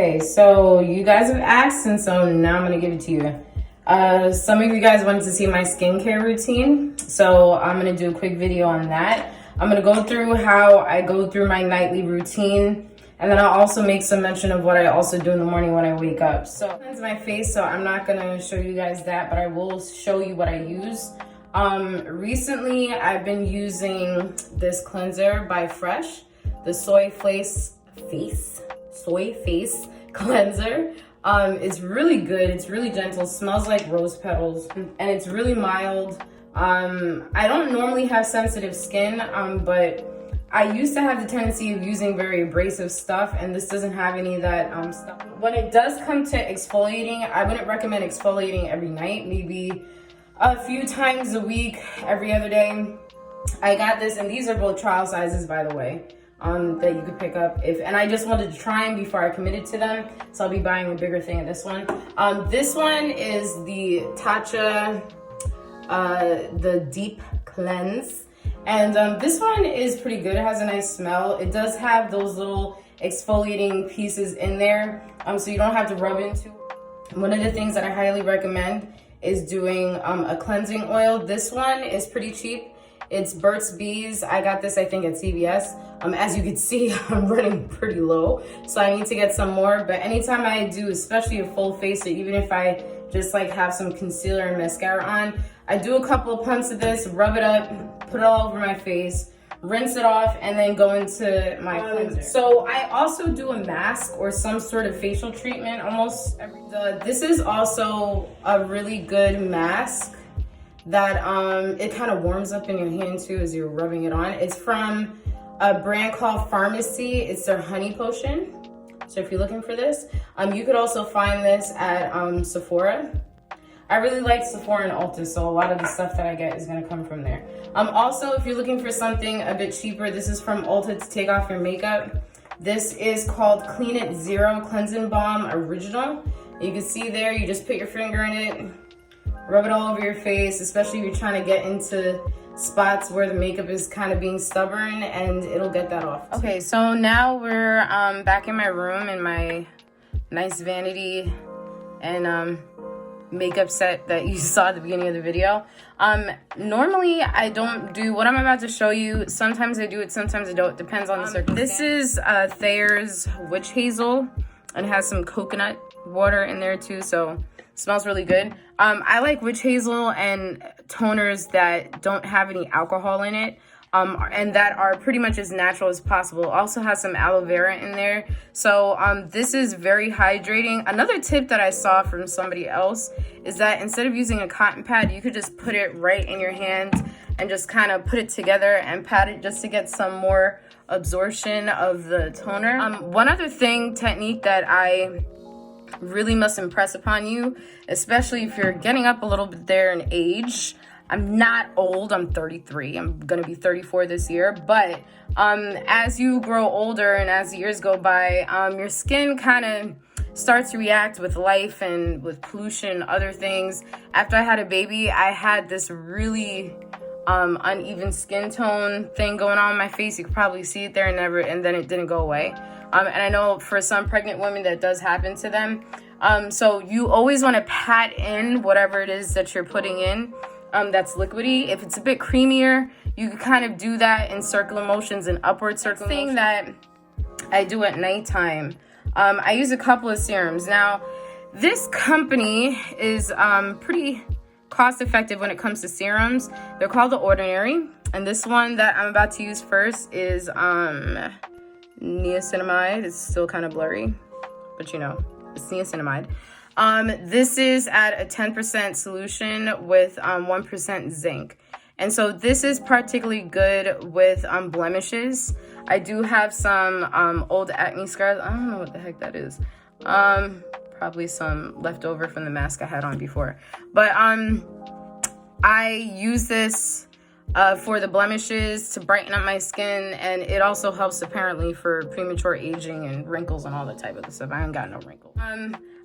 Okay, so you guys have asked, and so now I'm gonna give it to you. Some of you guys wanted to see my skincare routine, so I'm gonna do a quick video on that. I'm gonna go through how I go through my nightly routine, and then I'll also make some mention of what I also do in the morning when I wake up. So I cleanse my face, so I'm not gonna show you guys that, but I will show you what I use. Recently I've been using this cleanser by Fresh, the soy face cleanser. It's really good. It's really gentle, smells like rose petals, and it's really mild. I don't normally have sensitive skin, but I used to have the tendency of using very abrasive stuff, and this doesn't have any of that stuff. When it does come to exfoliating, I wouldn't recommend exfoliating every night, maybe a few times a week, every other day. I got this, and these are both trial sizes, by the way, that you could pick up and I just wanted to try them before I committed to them, so I'll be buying a bigger thing of this one. This one is the Tatcha, the Deep Cleanse, and this one is pretty good. It has a nice smell. It does have those little exfoliating pieces in there, so you don't have to rub into. One of the things that I highly recommend is doing a cleansing oil. This one is pretty cheap. It's Burt's Bees. I got this, I think, at CVS. As you can see, I'm running pretty low, so I need to get some more. But anytime I do, especially a full face, or even if I just like have some concealer and mascara on, I do a couple of pumps of this, rub it up, put it all over my face, rinse it off, and then go into my cleanser. So I also do a mask or some sort of facial treatment almost every day. This is also a really good mask that it kind of warms up in your hand too as you're rubbing it on. It's from a brand called Pharmacy. It's their honey potion. So if you're looking for this, you could also find this at Sephora. I really like Sephora and Ulta, so a lot of the stuff that I get is gonna come from there. Also, if you're looking for something a bit cheaper, this is from Ulta to take off your makeup. This is called Clean It Zero Cleansing Balm Original. You can see there, you just put your finger in it, rub it all over your face, especially if you're trying to get into spots where the makeup is kind of being stubborn, and it'll get that off. Okay, so now we're back in my room in my nice vanity and makeup set that you saw at the beginning of the video. Normally I don't do what I'm about to show you. Sometimes I do it, sometimes I don't. Depends on the circumstance. This is Thayer's Witch Hazel, and it has some coconut water in there too, so it smells really good. I like witch hazel and toners that don't have any alcohol in it, and that are pretty much as natural as possible. Also has some aloe vera in there, so this is very hydrating. Another tip that I saw from somebody else is that instead of using a cotton pad, you could just put it right in your hand and just kind of put it together and pat it just to get some more absorption of the toner. One other technique that I really must impress upon you, especially if you're getting up a little bit there in age. I'm not old, I'm 33. I'm gonna be 34 this year, but as you grow older and as the years go by, your skin kind of starts to react with life and with pollution, other things. After I had a baby, I had this really uneven skin tone thing going on my face. You could probably see it there and then it didn't go away. And I know for some pregnant women that does happen to them. So you always want to pat in whatever it is that you're putting in that's liquidy. If it's a bit creamier, you can kind of do that in circular motions and upward circular motions. Thing that I do at nighttime, I use a couple of serums. Now, this company is pretty cost effective when it comes to serums. They're called the Ordinary, and this one that I'm about to use first is niacinamide. It's still kind of blurry, but you know, it's niacinamide. This is at a 10% solution with 1% zinc, and so this is particularly good with blemishes. I do have some old acne scars. I don't know what the heck that is. Probably some leftover from the mask I had on before, but I use this for the blemishes, to brighten up my skin, and it also helps apparently for premature aging and wrinkles and all that type of stuff. I ain't got no wrinkles.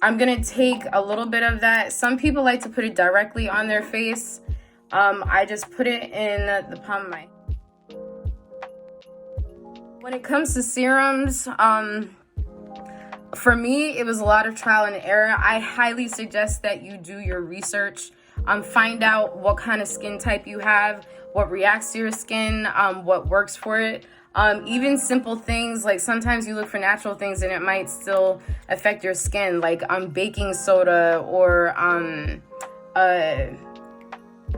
I'm gonna take a little bit of that. Some people like to put it directly on their face. I just put it in the palm of my. When it comes to serums, For me, it was a lot of trial and error. I highly suggest that you do your research. Find out what kind of skin type you have, what reacts to your skin, what works for it. Even simple things, like sometimes you look for natural things and it might still affect your skin, like baking soda or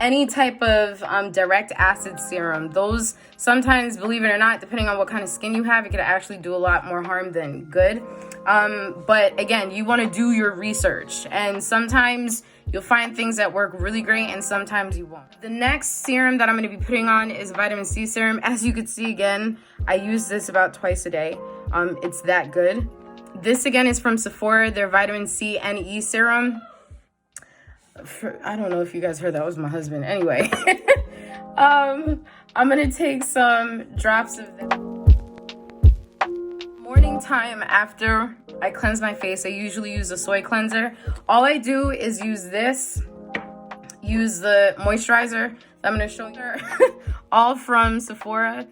any type of direct acid serum. Those sometimes, believe it or not, depending on what kind of skin you have, it could actually do a lot more harm than good. But again, you want to do your research, and sometimes you'll find things that work really great and sometimes you won't. The next serum that I'm going to be putting on is vitamin C serum. As you can see, again, I use this about twice a day. It's that good. This again is from Sephora, their vitamin C and E serum. I don't know if you guys heard that was my husband. Anyway, I'm gonna take some drops of this. Morning time after I cleanse my face, I usually use a soy cleanser. All I do is use this, use the moisturizer that I'm gonna show you, all from Sephora.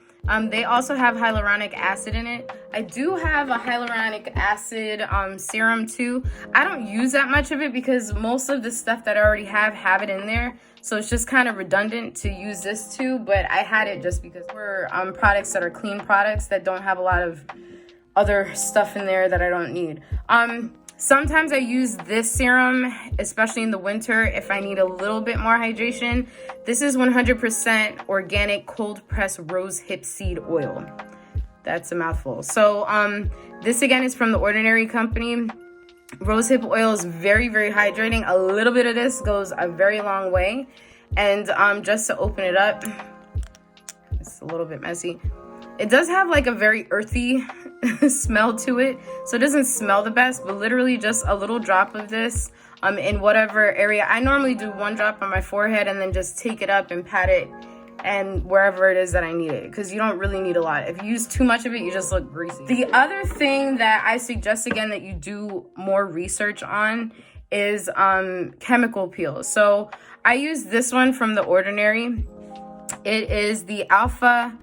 They also have hyaluronic acid in it. I do have a hyaluronic acid serum too. I don't use that much of it because most of the stuff that I already have it in there. So it's just kind of redundant to use this too, but I had it just because we're products that are clean products that don't have a lot of other stuff in there that I don't need. Sometimes I use this serum, especially in the winter, if I need a little bit more hydration. This is 100% organic cold pressed rose hip seed oil. That's a mouthful. So this again is from the Ordinary company. Rose hip oil is very, very hydrating. A little bit of this goes a very long way. And just to open it up, it's a little bit messy. It does have like a very earthy smell to it, so it doesn't smell the best, but literally just a little drop of this in whatever area. I normally do one drop on my forehead and then just take it up and pat it and wherever it is that I need it, because you don't really need a lot. If you use too much of it, you just look greasy. The other thing that I suggest again that you do more research on is chemical peels. So I use this one from the Ordinary. It is the alpha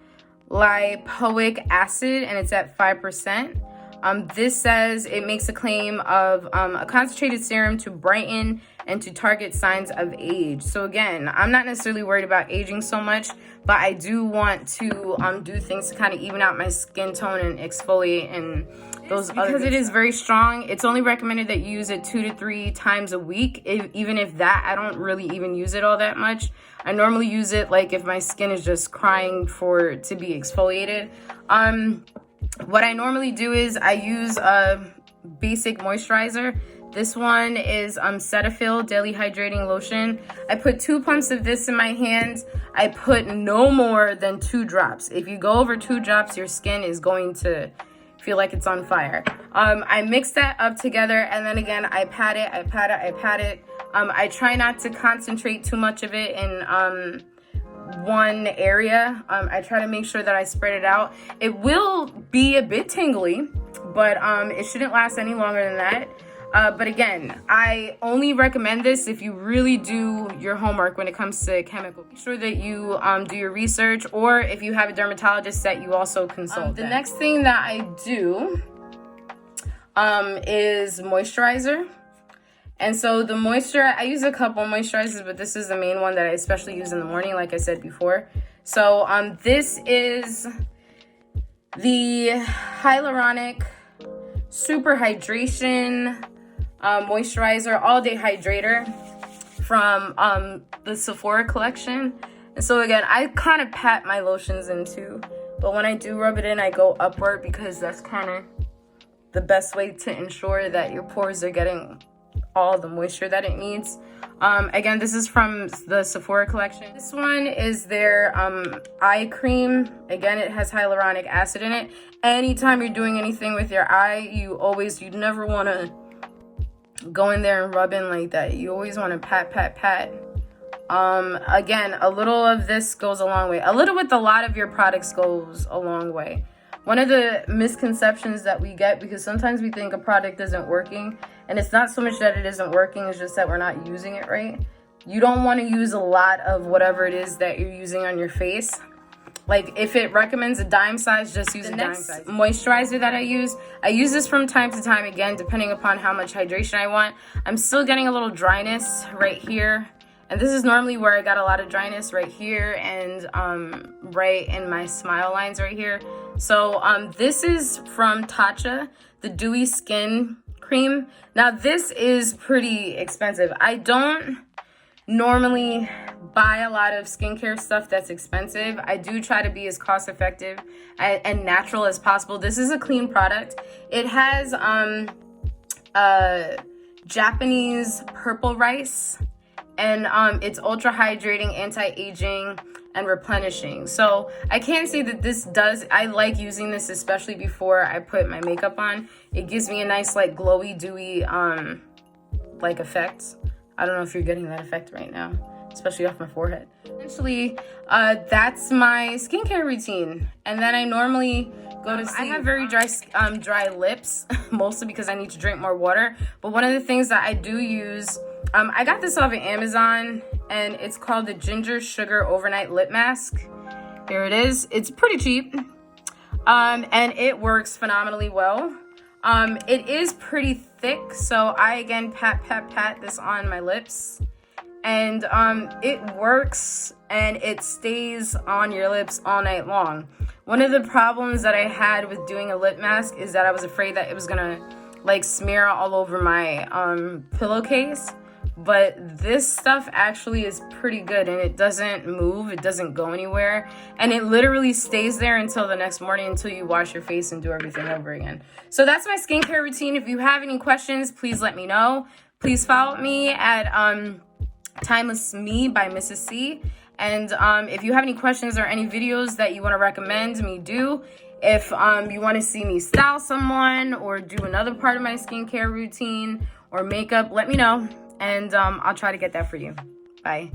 lipoic acid, and it's at 5%. This says it makes a claim of a concentrated serum to brighten and to target signs of age. So again, I'm not necessarily worried about aging so much, but I do want to do things to kind of even out my skin tone and exfoliate and those other because it is very strong. It's only recommended that you use it 2 to 3 times a week. Even if that, I don't really even use it all that much. I normally use it like if my skin is just crying for it to be exfoliated. What I normally do is I use a basic moisturizer. This one is Cetaphil Daily Hydrating Lotion. I put 2 pumps of this in my hands. I put no more than 2 drops. If you go over 2 drops, your skin is going to feel like it's on fire. I mix that up together, and then again, I pat it. I try not to concentrate too much of it in one area. I try to make sure that I spread it out. It will be a bit tingly, but it shouldn't last any longer than that. But again, I only recommend this if you really do your homework when it comes to chemicals. Make sure that you do your research, or if you have a dermatologist that you also consult. The next thing that I do is moisturizer. And so the moisture, I use a couple moisturizers, but this is the main one that I especially use in the morning, like I said before. So this is the Hyaluronic Super Hydration Moisturizer All Day Hydrator from the Sephora Collection. And so again, I kind of pat my lotions in too, but when I do rub it in, I go upward because that's kind of the best way to ensure that your pores are getting all the moisture that it needs. Again, this is from the Sephora Collection. This one is their eye cream. Again, it has hyaluronic acid in it. Anytime you're doing anything with your eye, you never want to go in there and rub in like that. You always want to pat. Again, a little of this goes a long way. A little with a lot of your products goes a long way. One of the misconceptions that we get, because sometimes we think a product isn't working, and it's not so much that it isn't working, it's just that we're not using it right. You don't want to use a lot of whatever it is that you're using on your face. like if it recommends a dime size, just use a dime size. Moisturizer that I use this from time to time, again, depending upon how much hydration I want. I'm still getting a little dryness right here. And this is normally where I got a lot of dryness, right here and right in my smile lines right here. So this is from Tatcha, the Dewy Skin Cream. Now this is pretty expensive. I don't normally buy a lot of skincare stuff that's expensive. I do try to be as cost effective and natural as possible. This is a clean product. It has Japanese purple rice, and it's ultra hydrating, anti-aging, and replenishing. So I can say that this does, I like using this especially before I put my makeup on. It gives me a nice like glowy, dewy like effect. I don't know if you're getting that effect right now, especially off my forehead. Essentially, that's my skincare routine. And then I normally go to sleep. I have very dry lips, mostly because I need to drink more water. But one of the things that I do use, I got this off of Amazon, and it's called the Ginger Sugar Overnight Lip Mask. Here it is. It's pretty cheap, and it works phenomenally well. It is pretty thick, so I again pat this on my lips, and it works, and it stays on your lips all night long. One of the problems that I had with doing a lip mask is that I was afraid that it was gonna like smear all over my pillowcase. But this stuff actually is pretty good, and it doesn't move, it doesn't go anywhere, and it literally stays there until the next morning, until you wash your face and do everything over again. So that's my skincare routine. If you have any questions, please let me know. Please follow me at Timeless Me by Mrs. C. And if you have any questions or any videos that you want to recommend me do, if you want to see me style someone or do another part of my skincare routine or makeup, let me know. And I'll try to get that for you. Bye.